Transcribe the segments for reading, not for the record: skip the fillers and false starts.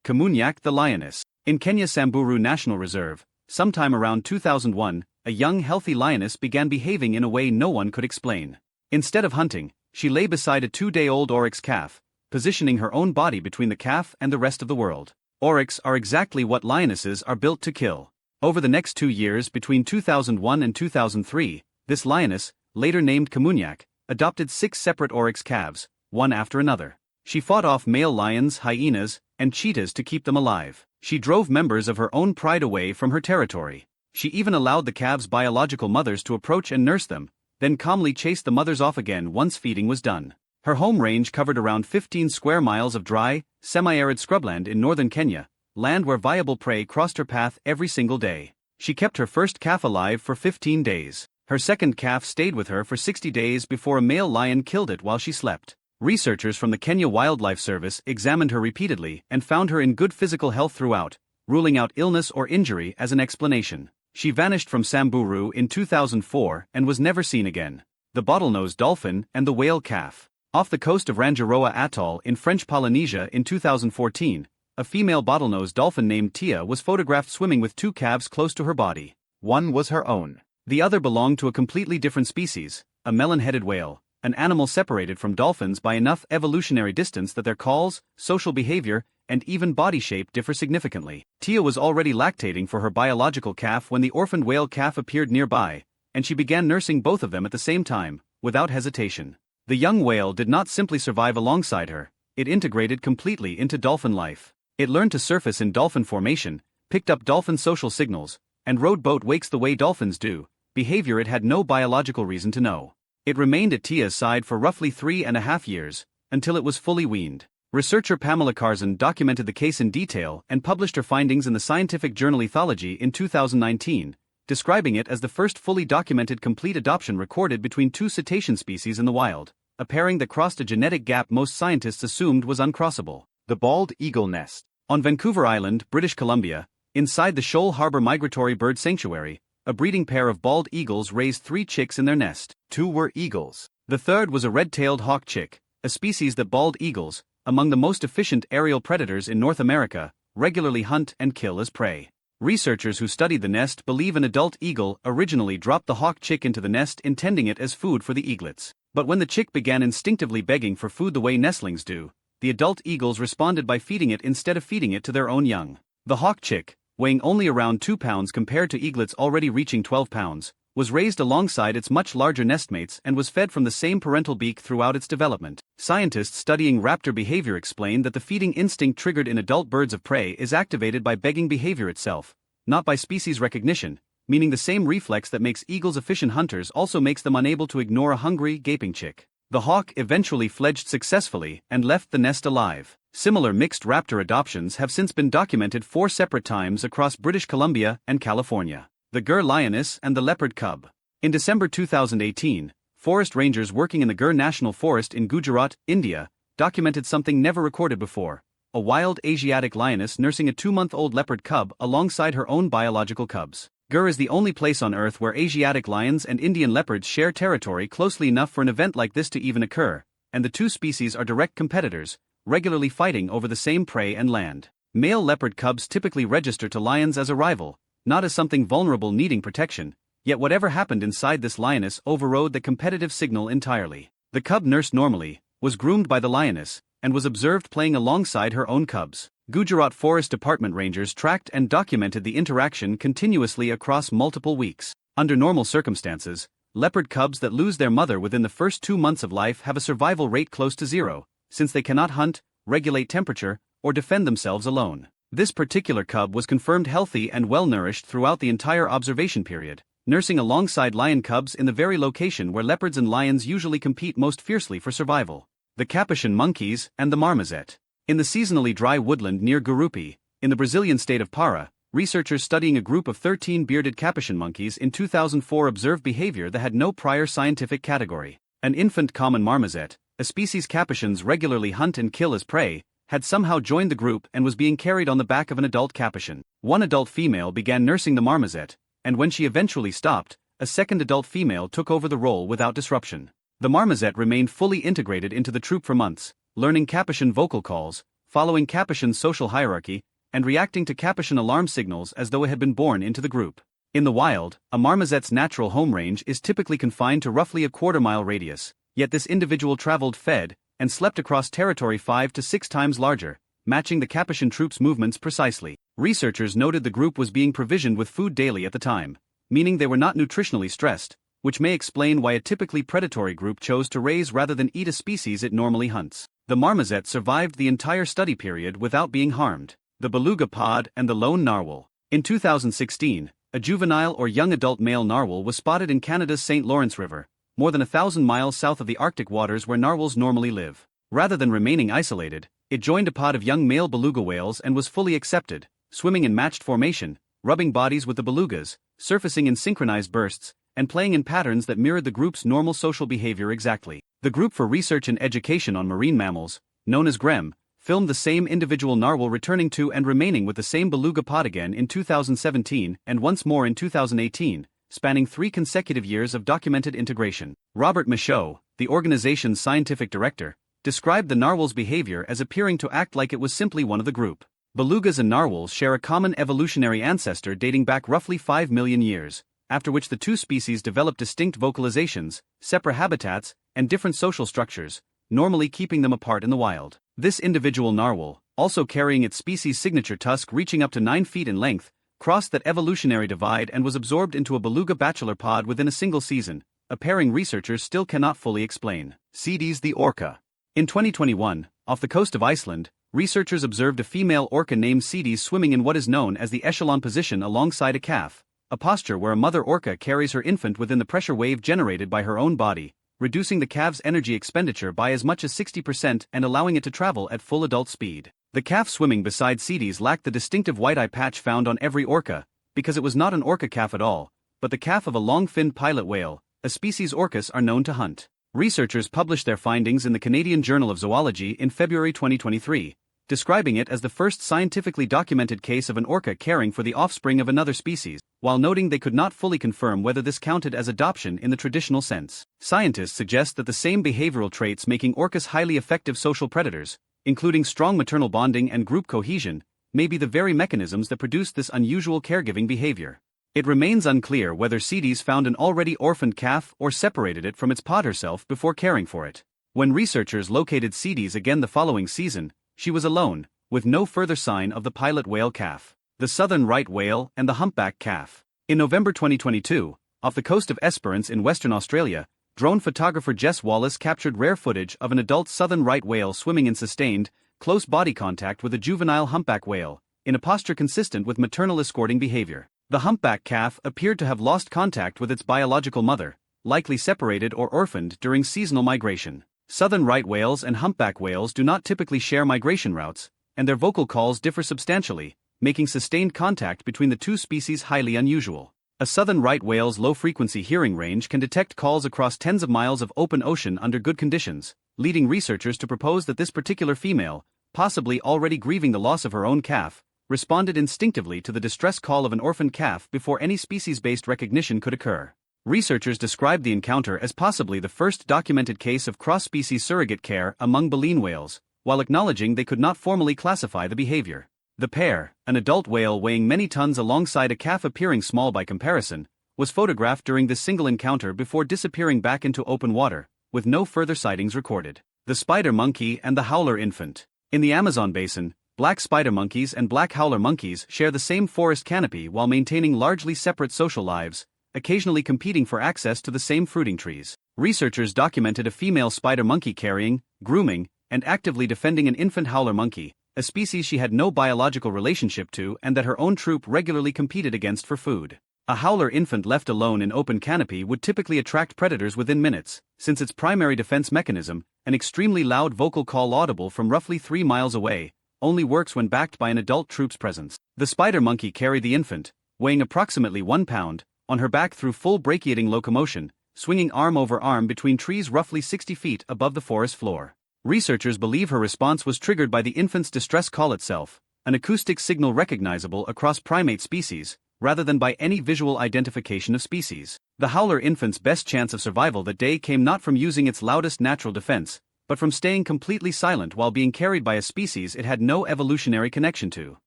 Kemunyak the lioness. In Kenya Samburu National Reserve, sometime around 2001, a young healthy lioness began behaving in a way no one could explain. Instead of hunting, she lay beside a 2-day-old oryx calf, positioning her own body between the calf and the rest of the world. Oryx are exactly what lionesses are built to kill. Over the next 2 years between 2001 and 2003, this lioness, later named Kemunyak, adopted 6 separate oryx calves, one after another. She fought off male lions, hyenas, and cheetahs to keep them alive. She drove members of her own pride away from her territory. She even allowed the calves' biological mothers to approach and nurse them, then calmly chased the mothers off again once feeding was done. Her home range covered around 15 square miles of dry, semi-arid scrubland in northern Kenya, land where viable prey crossed her path every single day. She kept her first calf alive for 15 days. Her second calf stayed with her for 60 days before a male lion killed it while she slept. Researchers from the Kenya Wildlife Service examined her repeatedly and found her in good physical health throughout, ruling out illness or injury as an explanation. She vanished from Samburu in 2004 and was never seen again. The bottlenose dolphin and the whale calf. Off the coast of Rangiroa Atoll in French Polynesia in 2014, a female bottlenose dolphin named Tia was photographed swimming with 2 calves close to her body. One was her own. The other belonged to a completely different species, a melon-headed whale, an animal separated from dolphins by enough evolutionary distance that their calls, social behavior, and even body shape differ significantly. Tia was already lactating for her biological calf when the orphaned whale calf appeared nearby, and she began nursing both of them at the same time, without hesitation. The young whale did not simply survive alongside her, it integrated completely into dolphin life. It learned to surface in dolphin formation, picked up dolphin social signals, and rode boat wakes the way dolphins do, behavior it had no biological reason to know. It remained at Tia's side for roughly 3.5 years, until it was fully weaned. Researcher Pamela Carzon documented the case in detail and published her findings in the scientific journal Ethology in 2019, describing it as the first fully documented complete adoption recorded between 2 cetacean species in the wild, a pairing that crossed a genetic gap most scientists assumed was uncrossable. The bald eagle nest. On Vancouver Island, British Columbia, inside the Shoal Harbour Migratory Bird Sanctuary, a breeding pair of bald eagles raised 3 chicks in their nest. 2 were eagles. The third was a red-tailed hawk chick, a species that bald eagles, among the most efficient aerial predators in North America, regularly hunt and kill as prey. Researchers who studied the nest believe an adult eagle originally dropped the hawk chick into the nest intending it as food for the eaglets. But when the chick began instinctively begging for food the way nestlings do, the adult eagles responded by feeding it instead of feeding it to their own young. The hawk chick, weighing only around 2 pounds compared to eaglets already reaching 12 pounds, was raised alongside its much larger nestmates and was fed from the same parental beak throughout its development. Scientists studying raptor behavior explain that the feeding instinct triggered in adult birds of prey is activated by begging behavior itself, not by species recognition, meaning the same reflex that makes eagles efficient hunters also makes them unable to ignore a hungry, gaping chick. The hawk eventually fledged successfully and left the nest alive. Similar mixed raptor adoptions have since been documented 4 separate times across British Columbia and California. The Gur lioness and the leopard cub. In December 2018, forest rangers working in the Gur National Forest in Gujarat, India, documented something never recorded before: a wild Asiatic lioness nursing a 2-month-old leopard cub alongside her own biological cubs. Gur is the only place on Earth where Asiatic lions and Indian leopards share territory closely enough for an event like this to even occur, and the 2 species are direct competitors, regularly fighting over the same prey and land. Male leopard cubs typically register to lions as a rival, not as something vulnerable needing protection, yet whatever happened inside this lioness overrode the competitive signal entirely. The cub nursed normally, was groomed by the lioness, and was observed playing alongside her own cubs. Gujarat Forest Department rangers tracked and documented the interaction continuously across multiple weeks. Under normal circumstances, leopard cubs that lose their mother within the first 2 months of life have a survival rate close to 0, since they cannot hunt, regulate temperature, or defend themselves alone. This particular cub was confirmed healthy and well-nourished throughout the entire observation period, nursing alongside lion cubs in the very location where leopards and lions usually compete most fiercely for survival. The Capuchin monkeys and the marmoset. In the seasonally dry woodland near Gurupi, in the Brazilian state of Para, researchers studying a group of 13 bearded capuchin monkeys in 2004 observed behavior that had no prior scientific category. An infant common marmoset, a species capuchins regularly hunt and kill as prey, had somehow joined the group and was being carried on the back of an adult capuchin. One adult female began nursing the marmoset, and when she eventually stopped, a second adult female took over the role without disruption. The marmoset remained fully integrated into the troop for months, learning capuchin vocal calls, following Capuchin's social hierarchy, and reacting to Capuchin alarm signals as though it had been born into the group. In the wild, a marmoset's natural home range is typically confined to roughly a quarter-mile radius, yet this individual traveled, fed, and slept across territory 5 to 6 times larger, matching the Capuchin troops' movements precisely. Researchers noted the group was being provisioned with food daily at the time, meaning they were not nutritionally stressed, which may explain why a typically predatory group chose to raise rather than eat a species it normally hunts. The marmoset survived the entire study period without being harmed. The beluga pod and the lone narwhal. In 2016, a juvenile or young adult male narwhal was spotted in Canada's St. Lawrence River, more than 1,000 miles south of the Arctic waters where narwhals normally live. Rather than remaining isolated, it joined a pod of young male beluga whales and was fully accepted, swimming in matched formation, rubbing bodies with the belugas, surfacing in synchronized bursts, and playing in patterns that mirrored the group's normal social behavior exactly. The Group for Research and Education on Marine Mammals, known as GREM, filmed the same individual narwhal returning to and remaining with the same beluga pod again in 2017 and once more in 2018, spanning 3 consecutive years of documented integration. Robert Michaud, the organization's scientific director, described the narwhal's behavior as appearing to act like it was simply one of the group. Belugas and narwhals share a common evolutionary ancestor dating back roughly 5 million years, after which the two species developed distinct vocalizations, separate habitats, and different social structures, normally keeping them apart in the wild. This individual narwhal, also carrying its species' signature tusk reaching up to 9 feet in length, crossed that evolutionary divide and was absorbed into a beluga bachelor pod within a single season, a pairing researchers still cannot fully explain. Cedes the orca. In 2021, off the coast of Iceland, researchers observed a female orca named Cedes swimming in what is known as the echelon position alongside a calf, a posture where a mother orca carries her infant within the pressure wave generated by her own body, reducing the calf's energy expenditure by as much as 60% and allowing it to travel at full adult speed. The calf swimming beside Cedes lacked the distinctive white eye patch found on every orca, because it was not an orca calf at all, but the calf of a long-finned pilot whale, a species orcas are known to hunt. Researchers published their findings in the Canadian Journal of Zoology in February 2023, describing it as the first scientifically documented case of an orca caring for the offspring of another species, while noting they could not fully confirm whether this counted as adoption in the traditional sense. Scientists suggest that the same behavioral traits making orcas highly effective social predators, including strong maternal bonding and group cohesion, may be the very mechanisms that produce this unusual caregiving behavior. It remains unclear whether Cedes found an already orphaned calf or separated it from its pod herself before caring for it. When researchers located Cedes again the following season, she was alone, with no further sign of the pilot whale calf, the southern right whale, and the humpback calf. In November 2022, off the coast of Esperance in Western Australia, drone photographer Jess Wallace captured rare footage of an adult southern right whale swimming in sustained, close body contact with a juvenile humpback whale, in a posture consistent with maternal escorting behavior. The humpback calf appeared to have lost contact with its biological mother, likely separated or orphaned during seasonal migration. Southern right whales and humpback whales do not typically share migration routes, and their vocal calls differ substantially, making sustained contact between the two species highly unusual. A southern right whale's low-frequency hearing range can detect calls across tens of miles of open ocean under good conditions, leading researchers to propose that this particular female, possibly already grieving the loss of her own calf, responded instinctively to the distress call of an orphaned calf before any species-based recognition could occur. Researchers described the encounter as possibly the first documented case of cross-species surrogate care among baleen whales, while acknowledging they could not formally classify the behavior. The pair, an adult whale weighing many tons alongside a calf appearing small by comparison, was photographed during this single encounter before disappearing back into open water, with no further sightings recorded. The spider monkey and the howler infant. In the Amazon basin, black spider monkeys and black howler monkeys share the same forest canopy while maintaining largely separate social lives, occasionally competing for access to the same fruiting trees. Researchers documented a female spider monkey carrying, grooming, and actively defending an infant howler monkey, a species she had no biological relationship to and that her own troop regularly competed against for food. A howler infant left alone in open canopy would typically attract predators within minutes, since its primary defense mechanism, an extremely loud vocal call audible from roughly 3 miles away, only works when backed by an adult troop's presence. The spider monkey carried the infant, weighing approximately 1 pound, on her back through full brachiating locomotion, swinging arm over arm between trees roughly 60 feet above the forest floor. Researchers believe her response was triggered by the infant's distress call itself, an acoustic signal recognizable across primate species, rather than by any visual identification of species. The howler infant's best chance of survival that day came not from using its loudest natural defense, but from staying completely silent while being carried by a species it had no evolutionary connection to.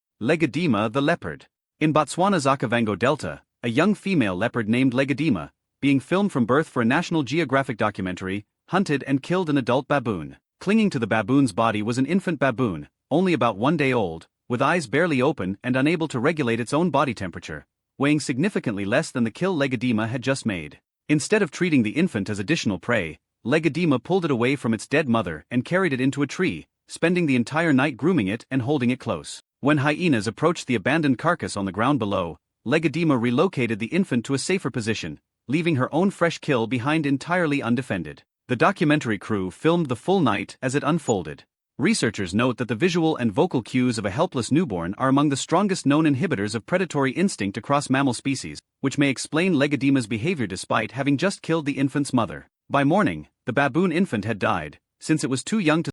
Legadima the leopard. In Botswana's Okavango Delta, a young female leopard named Legadima, being filmed from birth for a National Geographic documentary, hunted and killed an adult baboon. Clinging to the baboon's body was an infant baboon, only about 1 day old, with eyes barely open and unable to regulate its own body temperature, weighing significantly less than the kill Legadima had just made. Instead of treating the infant as additional prey, Legadima pulled it away from its dead mother and carried it into a tree, spending the entire night grooming it and holding it close. When hyenas approached the abandoned carcass on the ground below, Legadima relocated the infant to a safer position, leaving her own fresh kill behind entirely undefended. The documentary crew filmed the full night as it unfolded. Researchers note that the visual and vocal cues of a helpless newborn are among the strongest known inhibitors of predatory instinct across mammal species, which may explain Legadima's behavior despite having just killed the infant's mother. By morning, the baboon infant had died, since it was too young to